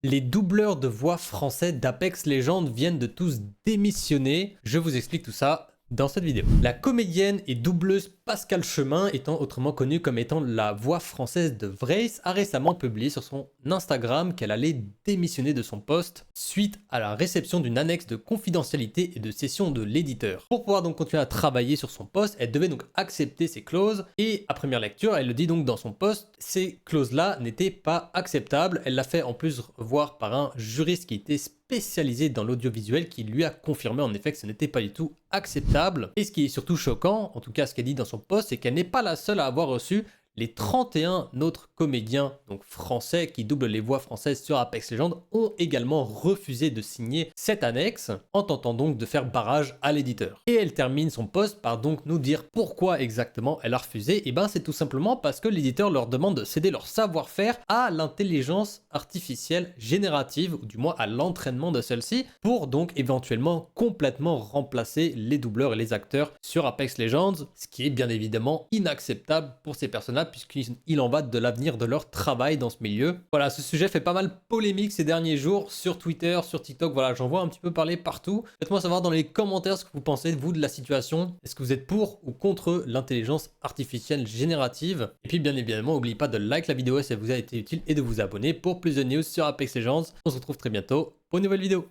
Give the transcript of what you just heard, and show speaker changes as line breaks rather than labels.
Les doubleurs de voix français d'Apex Legends viennent de tous démissionner. Je vous explique tout ça dans cette vidéo. La comédienne et doubleuse Pascal Chemin, étant autrement connue comme étant la voix française de Vrace, a récemment publié sur son Instagram qu'elle allait démissionner de son poste suite à la réception d'une annexe de confidentialité et de cession de l'éditeur. Pour pouvoir donc continuer à travailler sur son poste, elle devait donc accepter ces clauses et à première lecture, elle le dit donc dans son poste, ces clauses-là n'étaient pas acceptables. Elle l'a fait en plus voir par un juriste qui était spécialisé dans l'audiovisuel qui lui a confirmé en effet que ce n'était pas du tout acceptable. Et ce qui est surtout choquant, en tout cas ce qu'elle dit dans son post, c'est qu'elle n'est pas la seule à avoir reçu les 31 autres comédiens donc français qui doublent les voix françaises sur Apex Legends ont également refusé de signer cette annexe en tentant donc de faire barrage à l'éditeur. Et elle termine son post par donc nous dire pourquoi exactement elle a refusé. Et ben c'est tout simplement parce que l'éditeur leur demande de céder leur savoir-faire à l'intelligence artificielle générative ou du moins à l'entraînement de celle-ci pour donc éventuellement complètement remplacer les doubleurs et les acteurs sur Apex Legends, ce qui est bien évidemment inacceptable pour ces personnes-là puisqu'il en va de l'avenir de leur travail dans ce milieu. Voilà, ce sujet fait pas mal polémique ces derniers jours sur Twitter, sur TikTok, voilà, j'en vois un petit peu parler partout. Faites-moi savoir dans les commentaires ce que vous pensez, vous, de la situation. Est-ce que vous êtes pour ou contre l'intelligence artificielle générative? Et puis bien évidemment, n'oubliez pas de like la vidéo si elle vous a été utile et de vous abonner pour plus de news sur Apex Legends. On se retrouve très bientôt pour une nouvelle vidéo.